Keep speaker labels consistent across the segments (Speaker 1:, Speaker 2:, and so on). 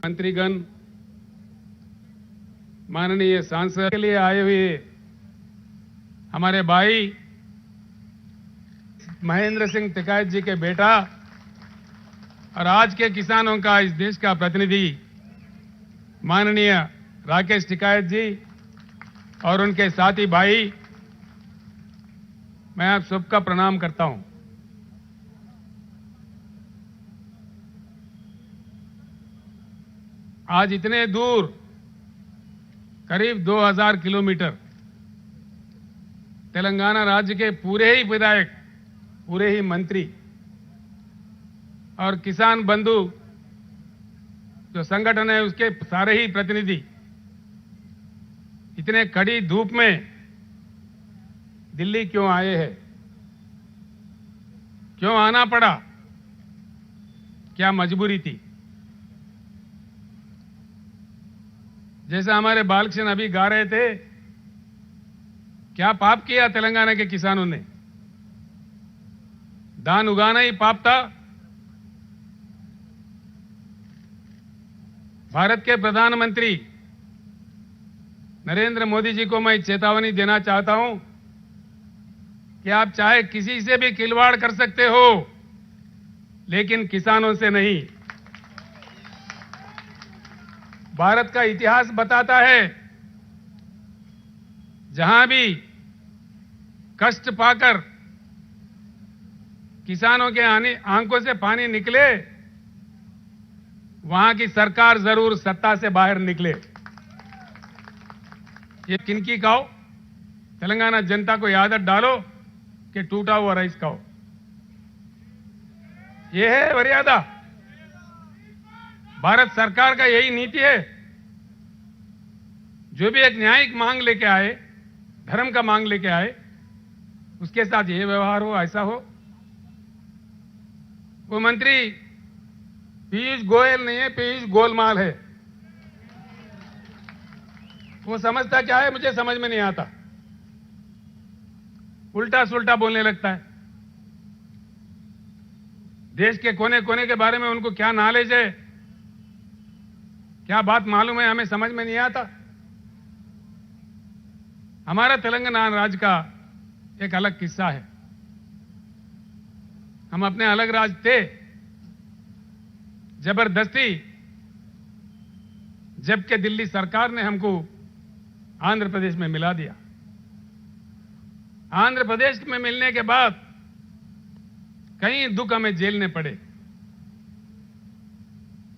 Speaker 1: मंत्रीगण, माननीय सांसद के लिए आए हुए हमारे भाई महेंद्र सिंह टिकैत जी के बेटा और आज के किसानों का इस देश का प्रतिनिधि माननीय राकेश टिकैत जी और उनके साथी भाई, मैं आप सबका प्रणाम करता हूं। आज इतने दूर करीब 2000 किलोमीटर तेलंगाना राज्य के पूरे ही विधायक, पूरे ही मंत्री और किसान बंधु जो संगठन है उसके सारे ही प्रतिनिधि इतने कड़ी धूप में दिल्ली क्यों आए हैं? क्यों आना पड़ा? क्या मजबूरी थी? जैसा हमारे बालकृष्ण अभी गा रहे थे, क्या पाप किया तेलंगाना के किसानों ने? धान उगाना ही पाप था? भारत के प्रधानमंत्री नरेंद्र मोदी जी को मैं चेतावनी देना चाहता हूं कि आप चाहे किसी से भी खिलवाड़ कर सकते हो, लेकिन किसानों से नहीं। भारत का इतिहास बताता है, जहां भी कष्ट पाकर किसानों के आंखों से पानी निकले, वहां की सरकार जरूर सत्ता से बाहर निकले। ये किनकी खाओ? तेलंगाना जनता को ये आदत डालो कि टूटा हुआ राइस खाओ। ये है मर्यादा। भारत सरकार का यही नीति है। जो भी एक न्यायिक मांग लेके आए, धर्म का मांग लेके आए, उसके साथ ये व्यवहार हो, ऐसा हो। वो मंत्री पीयूष गोयल नहीं है, पीयूष गोलमाल है। वो समझता क्या है, मुझे समझ में नहीं आता। उल्टा सुल्टा बोलने लगता है। देश के कोने कोने के बारे में उनको क्या नॉलेज है, क्या बात मालूम है, हमें समझ में नहीं आता। हमारा तेलंगाना राज्य का एक अलग किस्सा है। हम अपने अलग राज्य थे, जबरदस्ती जबकि दिल्ली सरकार ने हमको आंध्र प्रदेश में मिला दिया। आंध्र प्रदेश में मिलने के बाद कई दुख हमें झेलने पड़े।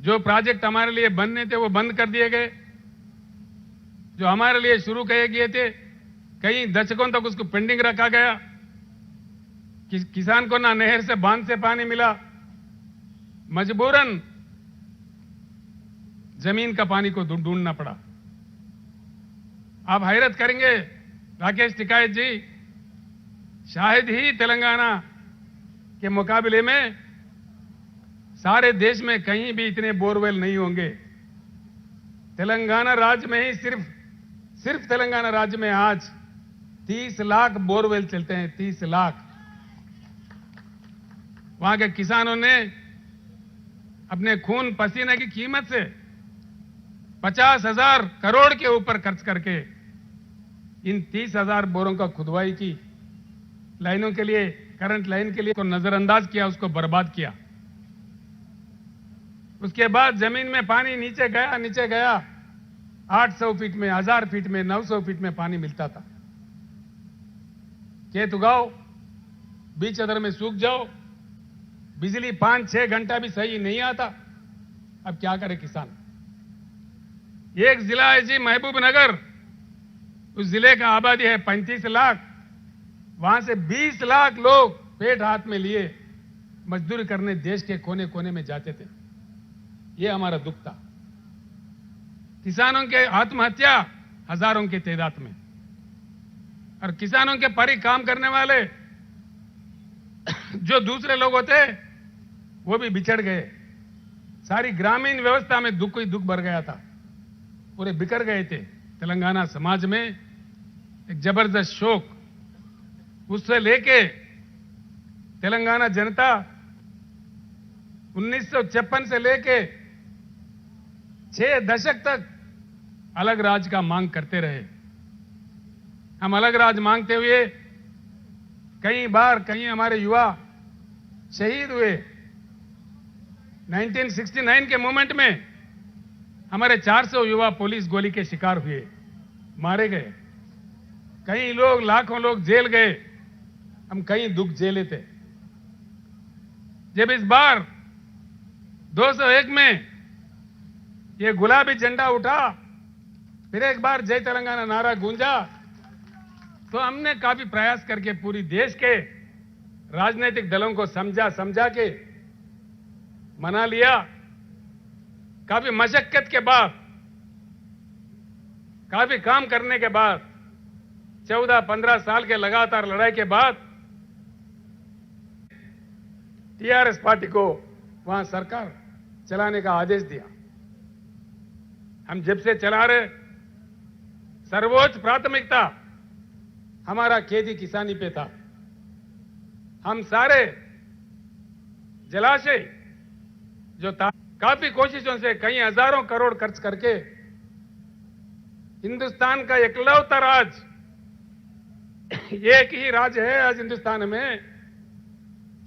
Speaker 1: जो प्रोजेक्ट हमारे लिए बनने थे वो बंद कर दिए गए। जो हमारे लिए शुरू किए गए थे, कई दशकों तक उसको पेंडिंग रखा गया। किसान को ना नहर से, बांध से पानी मिला। मजबूरन जमीन का पानी को ढूंढना पड़ा। आप हैरत करेंगे, राकेश टिकैत जी, शायद ही तेलंगाना के मुकाबले में सारे देश में कहीं भी इतने बोरवेल नहीं होंगे। तेलंगाना राज्य में ही सिर्फ तेलंगाना राज्य में आज 30 लाख बोरवेल चलते हैं। 30 लाख। वहां के किसानों ने अपने खून पसीने की कीमत से 50,000 करोड़ के ऊपर खर्च करके इन 30,000 बोरों का खुदवाई की। लाइनों के लिए, करंट लाइन के लिए को नजरअंदाज किया, उसको बर्बाद किया। उसके बाद जमीन में पानी नीचे गया। 800 फीट में, 1000 फीट में, 900 फीट में पानी मिलता था। खेत उगाओ, बीच अदर में सूख जाओ, बिजली 5-6 घंटा भी सही नहीं आता। अब क्या करे किसान? एक जिला है जी महबूबनगर, उस जिले का आबादी है 35 लाख। वहां से 20 लाख लोग पेट हाथ में लिए मजदूरी करने देश के कोने कोने में जाते थे। ये हमारा दुख था। किसानों के आत्महत्या हजारों की तादाद में, और किसानों के परी काम करने वाले जो दूसरे लोग होते वो भी बिछड़ गए। सारी ग्रामीण व्यवस्था में दुख ही दुख भर गया था। पूरे बिखर गए थे। तेलंगाना समाज में एक जबरदस्त शोक, उससे लेके तेलंगाना जनता 1956 से लेके 6 दशक तक अलग राज्य का मांग करते रहे। हम अलग राज्य मांगते हुए कई बार कई हमारे युवा शहीद हुए। 1969 के मूवमेंट में हमारे 400 युवा पुलिस गोली के शिकार हुए, मारे गए। कई लोग, लाखों लोग जेल गए। हम कई दुख झेले थे। जब इस बार 201 में ये गुलाबी झंडा उठा, फिर एक बार जय तेलंगाना नारा गूंजा, तो हमने काफी प्रयास करके पूरी देश के राजनीतिक दलों को समझा के मना लिया। काफी मशक्कत के बाद, काफी काम करने के बाद, 14-15 साल के लगातार लड़ाई के बाद टीआरएस पार्टी को वहां सरकार चलाने का आदेश दिया। हम जब से चला रहे, सर्वोच्च प्राथमिकता हमारा खेती किसानी पे था। हम सारे जलाशय जो काफी कोशिशों से कई हजारों करोड़ खर्च करके हिंदुस्तान का इकलौता राज्य, एक ही राज्य है आज हिंदुस्तान में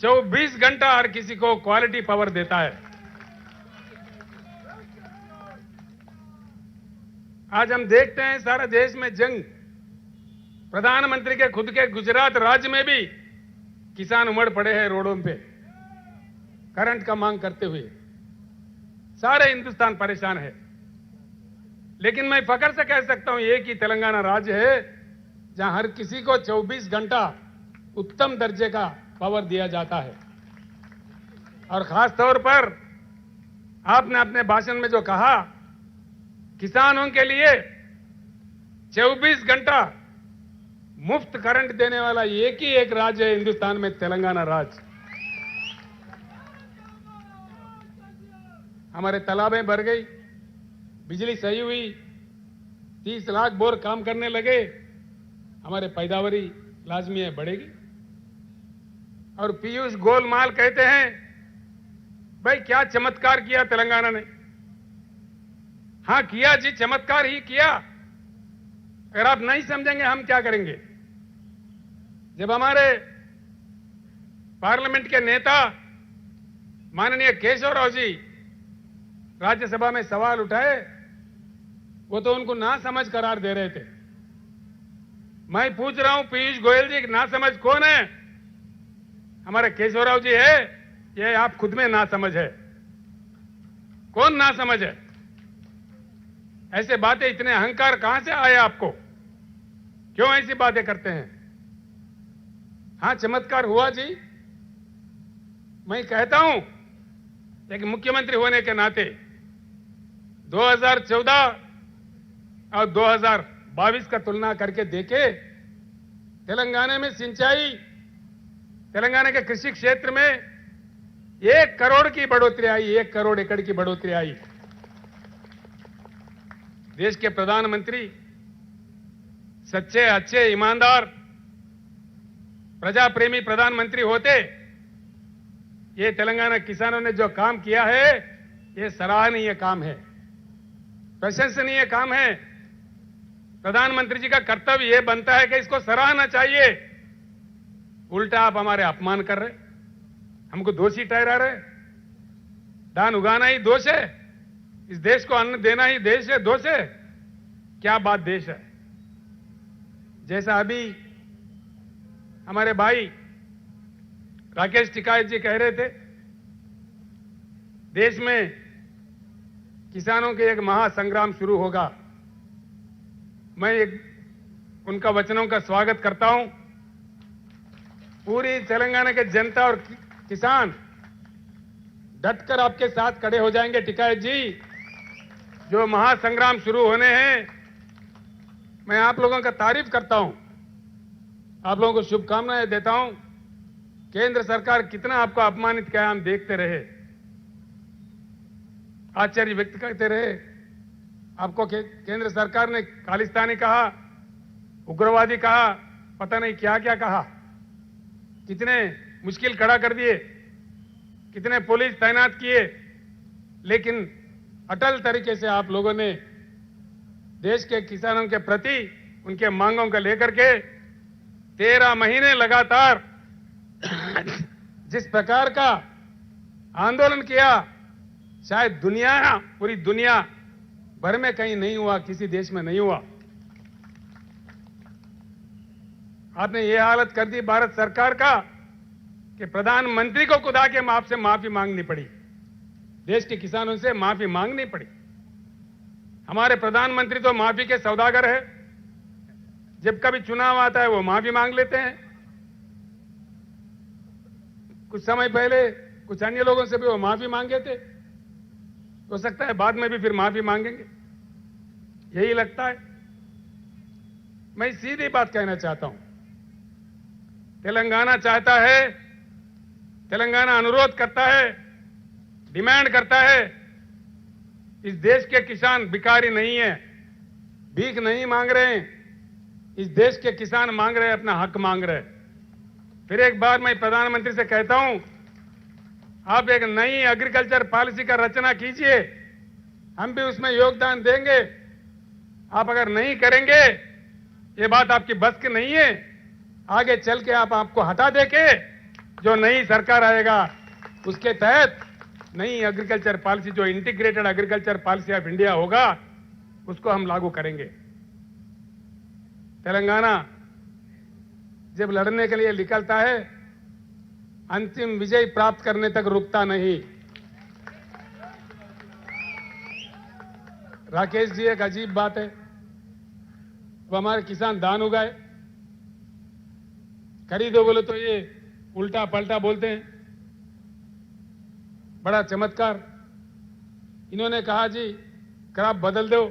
Speaker 1: 24 घंटा हर किसी को क्वालिटी पावर देता है। आज हम देखते हैं सारा देश में जंग। प्रधानमंत्री के खुद के गुजरात राज्य में भी किसान उमड़ पड़े हैं रोडों पे करंट का मांग करते हुए। सारे हिंदुस्तान परेशान है। लेकिन मैं फख्र से कह सकता हूं, एक ही तेलंगाना राज्य है जहां हर किसी को 24 घंटा उत्तम दर्जे का पावर दिया जाता है। और खास तौर पर आपने अपने भाषण में जो कहा, किसानों के लिए 24 घंटा मुफ्त करंट देने वाला एक ही एक राज्य है हिंदुस्तान में, तेलंगाना राज्य। हमारे तालाबें भर गई, बिजली सही हुई, 30 लाख बोर काम करने लगे, हमारे पैदावारी लाजमी है बढ़ेगी। और पीयूष गोलमाल कहते हैं, भाई क्या चमत्कार किया तेलंगाना ने। हां किया जी, चमत्कार ही किया। अगर आप नहीं समझेंगे हम क्या करेंगे। जब हमारे पार्लियामेंट के नेता माननीय केशव राव जी राज्यसभा में सवाल उठाए, वो तो उनको ना समझ करार दे रहे थे। मैं पूछ रहा हूं पीयूष गोयल जी, ना समझ कौन है? हमारे केशव राव जी है, ये आप खुद में ना समझ है। कौन ना समझ है? ऐसे बातें, इतने अहंकार कहां से आए आपको? क्यों ऐसी बातें करते हैं? हां चमत्कार हुआ जी। मैं कहता हूं एक मुख्यमंत्री होने के नाते 2014 और 2022 का तुलना करके देखे, तेलंगाना में सिंचाई, तेलंगाना के कृषि क्षेत्र में 1 करोड़ की बढ़ोतरी आई, 1 करोड़ एकड़ की बढ़ोतरी आई। देश के प्रधानमंत्री सच्चे, अच्छे, ईमानदार, प्रजा प्रेमी प्रधानमंत्री होते, ये तेलंगाना किसानों ने जो काम किया है, ये सराहनीय काम है, प्रशंसनीय काम है। प्रधानमंत्री जी का कर्तव्य ये बनता है कि इसको सराहना चाहिए। उल्टा आप हमारे अपमान कर रहे, हमको दोषी ठहरा रहे। धान उगाना ही दोष है, इस देश को अन्न देना ही देश है, दोष है? क्या बात देश है? जैसा अभी हमारे भाई राकेश टिकायत जी कह रहे थे, देश में किसानों के एक महासंग्राम शुरू होगा। मैं उनका वचनों का स्वागत करता हूं। पूरी तेलंगाना के जनता और किसान डटकर आपके साथ खड़े हो जाएंगे। टिकायत जी, जो महासंग्राम शुरू होने हैं, मैं आप लोगों का तारीफ करता हूं, आप लोगों को शुभकामनाएं देता हूं। केंद्र सरकार कितना आपको अपमानित किया, हम देखते रहे, आश्चर्य व्यक्त करते रहे। आपको केंद्र सरकार ने खालिस्तानी कहा, उग्रवादी कहा, पता नहीं क्या क्या कहा, कितने मुश्किल खड़ा कर दिए, कितने पुलिस तैनात किए, लेकिन अटल तरीके से आप लोगों ने देश के किसानों के प्रति उनके मांगों को लेकर के 13 महीने लगातार जिस प्रकार का आंदोलन किया, शायद पूरी दुनिया भर में कहीं नहीं हुआ, किसी देश में नहीं हुआ। आपने ये हालत कर दी भारत सरकार का कि प्रधानमंत्री को खुद आके आपसे माफी मांगनी पड़ी, देश के किसानों से माफी मांगनी पड़ी। हमारे प्रधानमंत्री तो माफी के सौदागर है, जब कभी चुनाव आता है वो माफी मांग लेते हैं। कुछ समय पहले कुछ अन्य लोगों से भी वो माफी मांगे थे, हो सकता है बाद में भी फिर माफी मांगेंगे, यही लगता है। मैं सीधी बात कहना चाहता हूं, तेलंगाना चाहता है, तेलंगाना अनुरोध करता है, डिमांड करता है, इस देश के किसान भिखारी नहीं है, भीख नहीं मांग रहे हैं। इस देश के किसान मांग रहे हैं, अपना हक मांग रहे हैं। फिर एक बार मैं प्रधानमंत्री से कहता हूं, आप एक नई एग्रीकल्चर पॉलिसी का रचना कीजिए, हम भी उसमें योगदान देंगे। आप अगर नहीं करेंगे, ये बात आपकी बस की नहीं है, आगे चल के आपको हटा देके जो नई सरकार आएगा उसके तहत नई एग्रीकल्चर पॉलिसी, जो integrated agriculture policy of India होगा, उसको हम लागू करेंगे। तेलंगाना जब लड़ने के लिए निकलता है, अंतिम विजय प्राप्त करने तक रुकता नहीं। राकेश जी, एक अजीब बात है, वो हमारे किसान धान उगाए, खरीदो बोले तो ये उल्टा पलटा बोलते हैं। बड़ा चमत्कार, इन्होंने कहा जी क्रॉप बदल दो।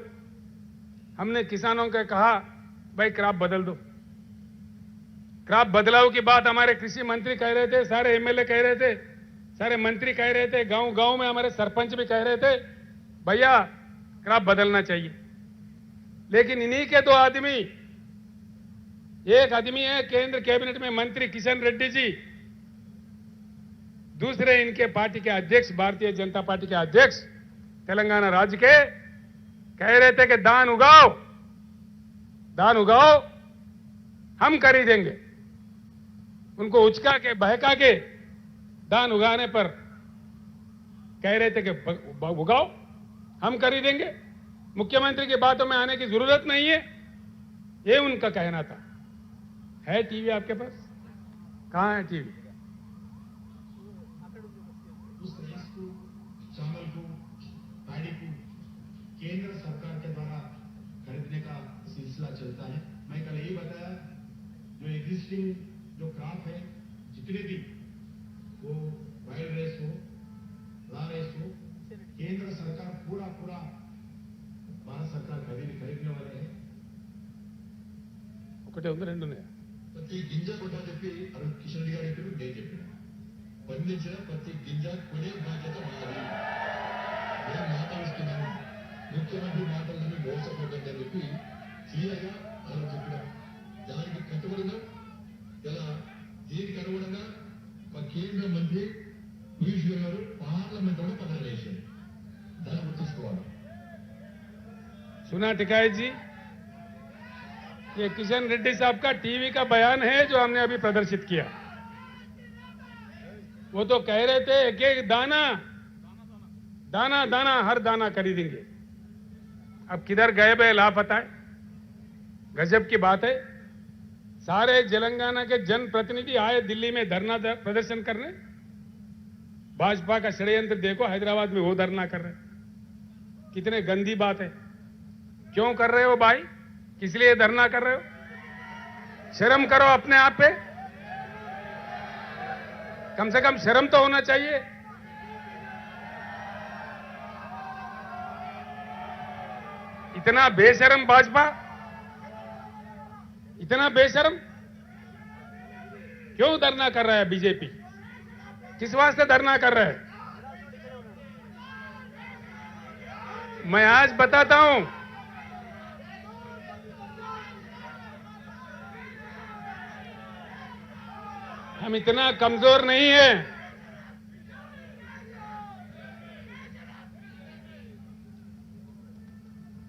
Speaker 1: हमने किसानों को कहा भाई क्रॉप बदल दो। क्रॉप बदलाव की बात हमारे कृषि मंत्री कह रहे थे, सारे एमएलए कह रहे थे, सारे मंत्री कह रहे थे, गांव गांव में हमारे सरपंच भी कह रहे थे भैया क्रॉप बदलना चाहिए। लेकिन इन्हीं के दो आदमी, एक आदमी है केंद्र कैबिनेट में मंत्री किशन रेड्डी जी, दूसरे इनके पार्टी के अध्यक्ष, भारतीय जनता पार्टी के अध्यक्ष तेलंगाना राज्य के, कह रहे थे कि धान उगाओ, धान उगाओ, हम खरीदेंगे। उनको उचका के बहका के धान उगाने पर कह रहे थे कि उगाओ, हम खरीदेंगे, मुख्यमंत्री की बातों में आने की जरूरत नहीं है, ये उनका कहना था। है टीवी आपके पास? कहां है टीवी?
Speaker 2: उस राइस को, चावल को, पैडी को केंद्र सरकार के द्वारा खरीदने का सिलसिला चलता है। मैं कल यही बताया, जो एग्जिस्टिंग जो क्रॉप है, जितने भी वो वाइल्ड राइस हो, रा राइस हो, केंद्र सरकार पूरा भारत सरकार खरीदने वाले है।
Speaker 1: ఒకటే ఉంది, రెండు ఉన్నాయి.
Speaker 2: ప్రతి గింజ కొట్టా చెప్పి కిషన్ రెడ్డి గారు చెప్పారు, నేను చెప్పాను, పండించిన ప్రతి గింజ కొనే బాధ్యత మాది. నేను మాట్లాడుతున్నాను, ముఖ్యమంత్రి మాటలను మోసపోకండి అని చెప్పి క్లియర్గా ఆయన చెప్పినారు. దానికి కట్టుబడిన ఇలా దీనికి అనుగుణంగా మా కేంద్ర మంత్రి పీయూష్ గోయల్ గారు పార్లమెంట్ లో పదవి చేశారు. దాన్ని గుర్తుంచుకోవాలి.
Speaker 1: सुना टिकाई जी, ये किशन रेड्डी साहब का टीवी का बयान है जो हमने अभी प्रदर्शित किया। वो तो कह रहे थे एक एक दाना दाना दाना हर दाना खरीदेंगे। अब किधर गए बे लापता है। गजब की बात है, सारे तेलंगाना के जनप्रतिनिधि आए दिल्ली में धरना प्रदर्शन करने। भाजपा का षड्यंत्र देखो, हैदराबाद में वो धरना कर रहे, कितने गंदी बात है। क्यों कर रहे हो भाई, किस लिए धरना कर रहे हो? शर्म करो अपने आप पे, कम से कम शर्म तो होना चाहिए। इतना बेशर्म भाजपा, इतना बेशर्म क्यों धरना कर रहा है बीजेपी? किस वास्ते धरना कर रहा है? मैं आज बताता हूं, हम इतना कमजोर नहीं है।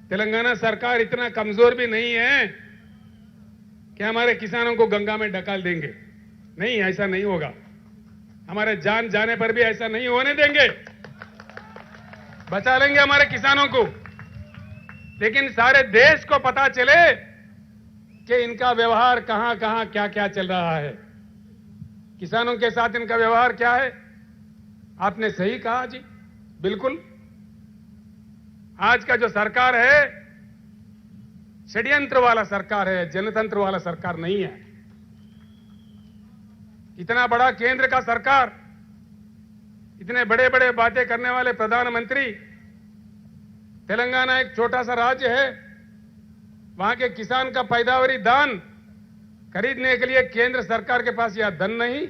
Speaker 1: तेलंगाना सरकार इतना कमजोर भी नहीं है कि हमारे किसानों को गंगा में ढकेल देंगे। नहीं, ऐसा नहीं होगा। हमारे जान जाने पर भी ऐसा नहीं होने देंगे। बचा लेंगे हमारे किसानों को। लेकिन सारे देश को पता चले कि इनका व्यवहार कहां कहां क्या क्या चल रहा है, किसानों के साथ इनका व्यवहार क्या है। आपने सही कहा जी, बिल्कुल। आज का जो सरकार है षड्यंत्र वाला सरकार है, जनतंत्र वाला सरकार नहीं है। इतना बड़ा केंद्र का सरकार, इतने बड़े बड़े बातें करने वाले प्रधानमंत्री, तेलंगाना एक छोटा सा राज्य है, वहां के किसान का पैदावारी धान खरीदने के लिए केंद्र सरकार के पास या धन नहीं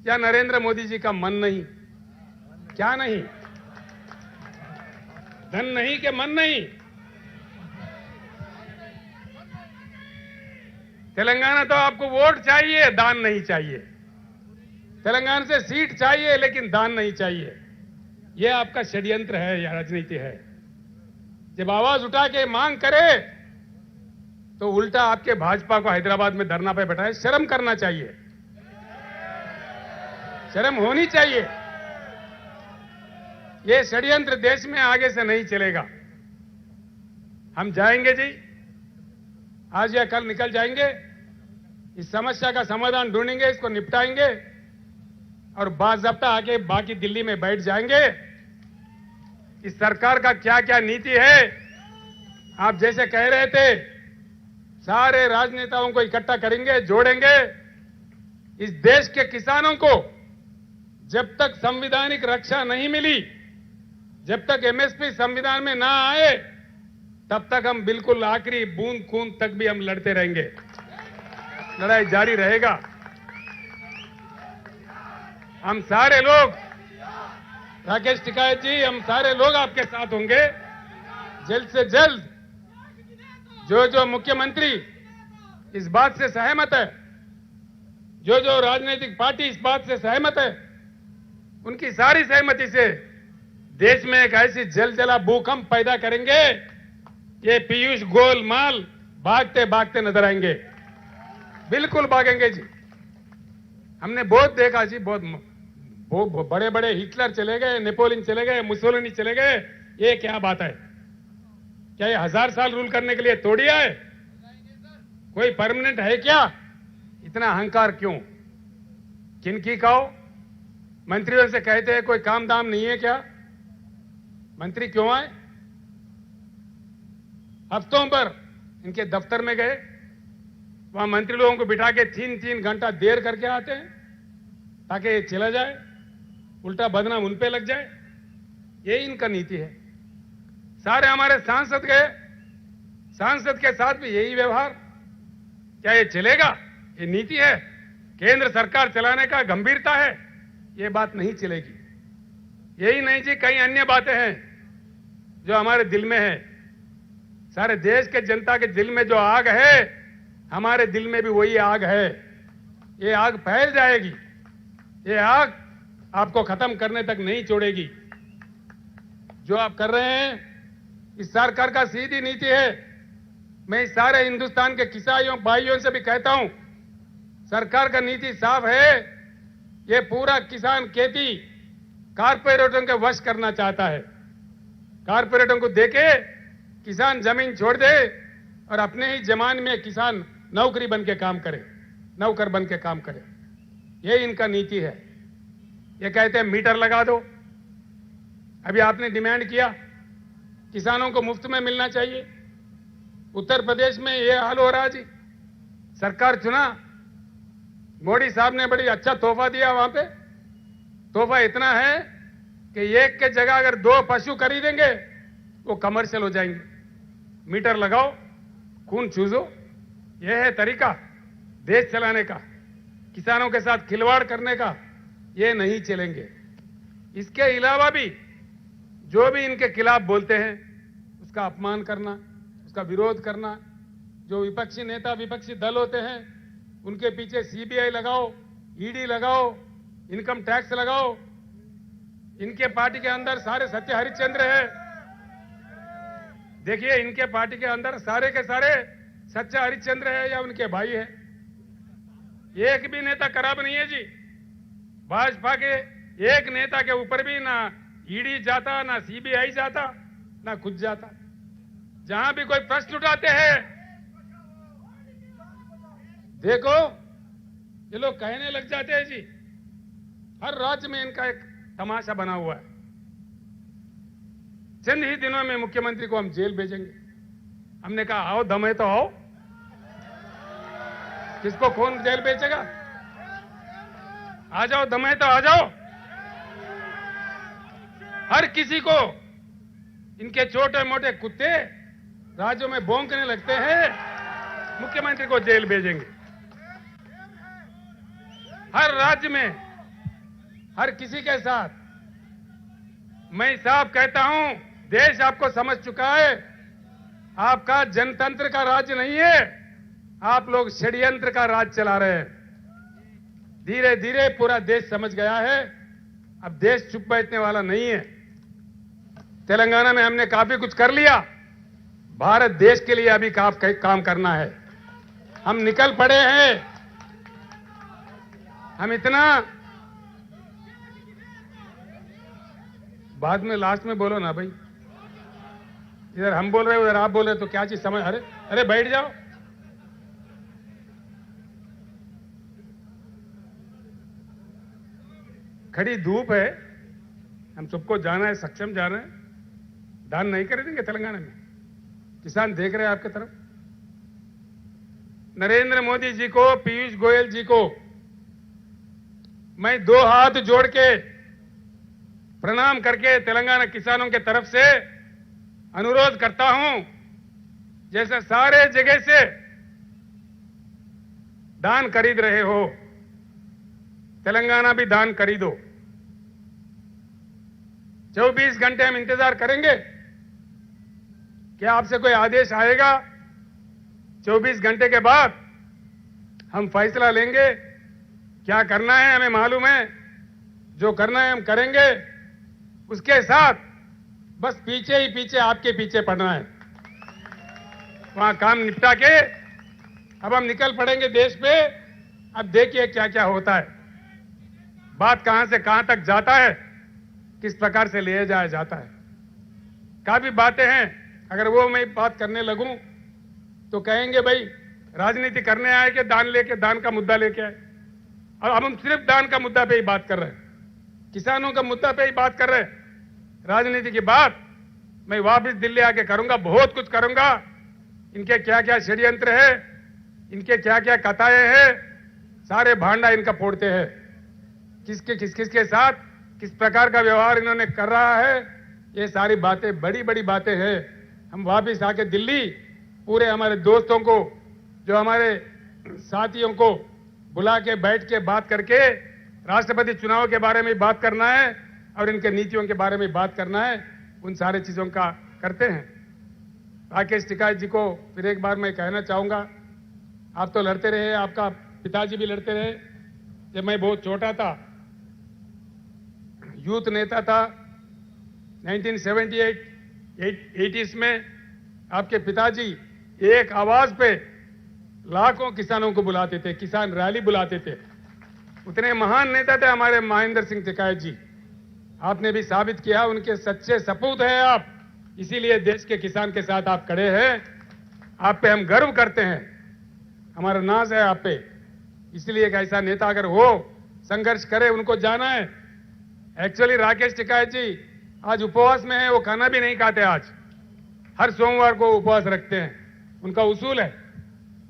Speaker 1: या नरेंद्र मोदी जी का मन नहीं। क्या नहीं? धन नहीं के मन नहीं। तेलंगाना तो आपको वोट चाहिए, दान नहीं चाहिए। तेलंगाना से सीट चाहिए लेकिन दान नहीं चाहिए। यह आपका षड्यंत्र है या राजनीति है। जब आवाज उठा के मांग करे तो उल्टा आपके भाजपा को हैदराबाद में धरना पे बैठाए। शर्म करना चाहिए, शर्म होनी चाहिए। ये षड्यंत्र देश में आगे से नहीं चलेगा। हम जाएंगे जी, आज या कल निकल जाएंगे, इस समस्या का समाधान ढूंढेंगे, इसको निपटाएंगे और बाज़ाब्ता आके बाकी दिल्ली में बैठ जाएंगे। इस सरकार का क्या क्या नीति है, आप जैसे कह रहे थे, सारे राजनेताओं को इकट्ठा करेंगे, जोड़ेंगे। इस देश के किसानों को जब तक संवैधानिक रक्षा नहीं मिली, जब तक एमएसपी संविधान में ना आए, तब तक हम बिल्कुल आखिरी बूंद खून तक भी हम लड़ते रहेंगे। लड़ाई जारी रहेगा। हम सारे लोग, राकेश टिकैत जी, हम सारे लोग आपके साथ होंगे। जल्द से जल्द जो जो मुख्यमंत्री इस बात से सहमत है, जो जो राजनीतिक पार्टी इस बात से सहमत है, उनकी सारी सहमति से देश में एक ऐसी जलजला भूकंप पैदा करेंगे, ये पीयूष गोलमाल भागते भागते नजर आएंगे। बिल्कुल भागेंगे जी। हमने बहुत देखा जी, बहुत बड़े बड़े हिटलर चले गए, नेपोलियन चले गए, मुसोलिनी चले गए। ये क्या बात है? क्या ये 1000 साल रूल करने के लिए तोड़ी है? कोई परमानेंट है क्या? इतना अहंकार क्यों? किनकी कहो? मंत्रियों से कहते हैं कोई काम दाम नहीं है क्या? मंत्री क्यों आए? हफ्तों पर इनके दफ्तर में गए, वहां मंत्री लोगों को बिठा के 3-3 घंटा देर करके आते हैं ताकि ये चला जाए, उल्टा बदनाम उन पे लग जाए। ये इनका नीति है। सारे हमारे सांसद गए, सांसद के साथ भी यही व्यवहार। क्या ये चलेगा? ये नीति है? केंद्र सरकार चलाने का गंभीरता है? ये बात नहीं चलेगी। यही नहीं जी, कई अन्य बातें हैं जो हमारे दिल में है। सारे देश के जनता के दिल में जो आग है, हमारे दिल में भी वही आग है। ये आग फैल जाएगी। ये आग आपको खत्म करने तक नहीं छोड़ेगी। जो आप कर रहे हैं, इस सरकार का सीधी नीति है। मैं इस सारे हिंदुस्तान के किसानों भाइयों से भी कहता हूं, सरकार का नीति साफ है। ये पूरा किसान खेती कारपोरेटों के वश करना चाहता है। कारपोरेटों को देके किसान जमीन छोड़ दे और अपने ही जमान में किसान नौकरी बन के काम करे, नौकर बन के काम करे। ये इनका नीति है। ये कहते हैं मीटर लगा दो। अभी आपने डिमांड किया किसानों को मुफ्त में मिलना चाहिए। उत्तर प्रदेश में ये हाल हो रहा जी। सरकार चुना, मोदी साहब ने बड़ी अच्छा तोहफा दिया। वहां पे तोहफा इतना है कि एक के जगह अगर 2 पशु खरीदेंगे वो कमर्शियल हो जाएंगे। मीटर लगाओ, खून चूसो। यह है तरीका देश चलाने का, किसानों के साथ खिलवाड़ करने का। ये नहीं चलेंगे। इसके अलावा भी जो भी इनके खिलाफ बोलते हैं उसका अपमान करना, उसका विरोध करना। जो विपक्षी नेता, विपक्षी दल होते हैं, उनके पीछे सीबीआई लगाओ, ईडी लगाओ, इनकम टैक्स लगाओ। इनके पार्टी के अंदर सारे सत्य हरिश्चंद्र है। देखिए इनके पार्टी के अंदर सारे के सारे सच्चा हरिश्चंद्र है या उनके भाई है। एक भी नेता खराब नहीं है जी। भाजपा के एक नेता के ऊपर भी ना ईडी जाता, ना सीबीआई जाता, ना खुद जाता। जहां भी कोई प्रश्न उठाते हैं, देखो ये लोग कहने लग जाते हैं जी। हर राज्य में इनका एक तमाशा बना हुआ है। चंद ही दिनों में मुख्यमंत्री को हम जेल भेजेंगे। हमने कहा आओ दम है तो आओ। किसको कौन जेल भेजेगा? आ जाओ, दम है तो आ जाओ। हर किसी को इनके छोटे मोटे कुत्ते राज्यों में भौंकने लगते हैं, मुख्यमंत्री को जेल भेजेंगे। हर राज्य में हर किसी के साथ मैं साफ कहता हूं, देश आपको समझ चुका है। आपका जनतंत्र का राज्य नहीं है, आप लोग षड्यंत्र का राज चला रहे हैं। धीरे धीरे पूरा देश समझ गया है, अब देश चुप बैठने वाला नहीं है। तेलंगाना में हमने काफी कुछ कर लिया, भारत देश के लिए अभी काम करना है। हम निकल पड़े हैं। हम इतना बाद में लास्ट में बोलो ना भाई। इधर हम बोल रहे उधर आप बोल रहे तो क्या चीज समझ। अरे अरे बैठ जाओ। खड़ी धूप है, हम सबको जाना है, सक्षम जाना है। दान नहीं कर देंगे तेलंगाना में। किसान देख रहे हैं आपके तरफ। नरेंद्र मोदी जी को, पीयूष गोयल जी को मैं दो हाथ जोड़ के प्रणाम करके तेलंगाना किसानों के तरफ से अनुरोध करता हूं, जैसे सारे जगह से दान खरीद रहे हो, तेलंगाना भी दान खरीदो। 24 घंटे हम इंतजार करेंगे। क्या आपसे कोई आदेश आएगा? 24 घंटे के बाद हम फैसला लेंगे। क्या करना है हमें मालूम है, जो करना है हम करेंगे। उसके साथ बस पीछे ही पीछे आपके पीछे पड़ना है। वहां काम निपटा के अब हम निकल पड़ेंगे देश पे। अब देखिए क्या क्या होता है, बात कहां से कहां तक जाता है, किस प्रकार से ले जाया जाता है। काफी बातें हैं, अगर वो मैं बात करने लगूं तो कहेंगे भाई राजनीति करने आए कि दान लेके, दान का मुद्दा लेके आए। और अब हम सिर्फ दान का मुद्दा पे ही बात कर रहे हैं, किसानों का मुद्दा पे ही बात कर रहे हैं। राजनीति की बात मैं वापस दिल्ली आके करूंगा, बहुत कुछ करूंगा। इनके क्या क्या षड्यंत्र है, इनके क्या क्या कथाएं हैं, सारे भांडा इनका फोड़ते हैं। किसके साथ किस प्रकार का व्यवहार इन्होंने कर रहा है, ये सारी बातें बड़ी बड़ी बातें हैं। हम वापस आके दिल्ली पूरे हमारे दोस्तों को, जो हमारे साथियों को बुला के बैठ के बात करके राष्ट्रपति चुनाव के बारे में बात करना है और इनके नीतियों के बारे में बात करना है। उन सारे चीजों का करते हैं। राकेश टिकैत जी को फिर एक बार मैं कहना चाहूंगा, आप तो लड़ते रहे, आपका पिताजी भी लड़ते रहे। जब मैं बहुत छोटा था, यूथ नेता था, 1978-80s में आपके पिताजी एक आवाज पे लाखों किसानों को बुलाते थे, किसान रैली बुलाते थे। उतने महान नेता थे हमारे महेंद्र सिंह टिकैत जी। आपने भी साबित किया, उनके सच्चे सपूत हैं आप, इसीलिए देश के किसान के साथ आप खड़े हैं। आप पे हम गर्व करते हैं, हमारा नाज है आप पे। इसलिए एक ऐसा नेता अगर हो, संघर्ष करे, उनको जाना है। एक्चुअली राकेश टिकैत जी आज उपवास में है, वो खाना भी नहीं खाते। आज हर सोमवार को उपवास रखते हैं, उनका उसूल है।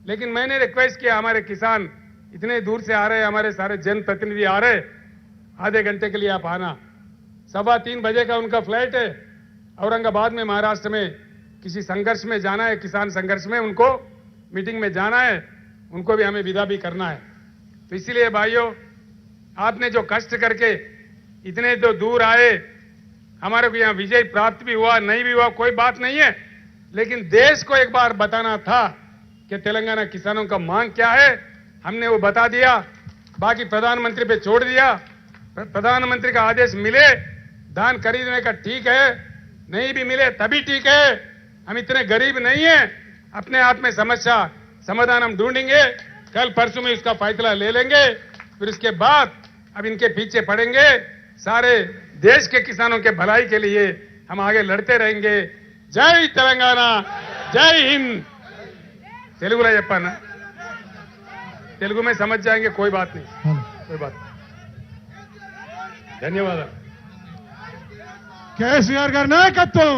Speaker 1: लेकिन मैंने रिक्वेस्ट किया, हमारे किसान इतने दूर से आ रहे हैं, हमारे सारे जनप्रतिनिधि आ रहे, आधे घंटे के लिए आप आना। 3:15 बजे का उनका फ्लाइट है, औरंगाबाद में, महाराष्ट्र में किसी संघर्ष में जाना है, किसान संघर्ष में उनको मीटिंग में जाना है, उनको भी हमें विदा भी करना है। तो इसीलिए भाइयों, आपने जो कष्ट करके इतने तो दूर आए, हमारे को यहां विजय प्राप्त भी हुआ, नहीं भी हुआ, कोई बात नहीं है। लेकिन देश को एक बार बताना था कि तेलंगाना किसानों का मांग क्या है। हमने वो बता दिया, बाकी प्रधानमंत्री पे छोड़ दिया। प्रधानमंत्री का आदेश मिले धान खरीदने का ठीक है, नहीं भी मिले तभी ठीक है। हम इतने गरीब नहीं हैं, अपने हाथ में समस्या समाधान हम ढूंढेंगे, कल परसों में उसका फैसला ले लेंगे, फिर उसके बाद अब इनके पीछे पड़ेंगे, सारे देश के किसानों के भलाई के लिए हम आगे लड़ते रहेंगे। जय तेलंगाना, जय हिंद। తెలుగులో చెప్పానా? తెలుగు में समझ जाएंगे, कोई बात नहीं, कोई बात नहीं। ధన్యవాదాలు।
Speaker 3: కేసీఆర్ గారి నాయకత్వం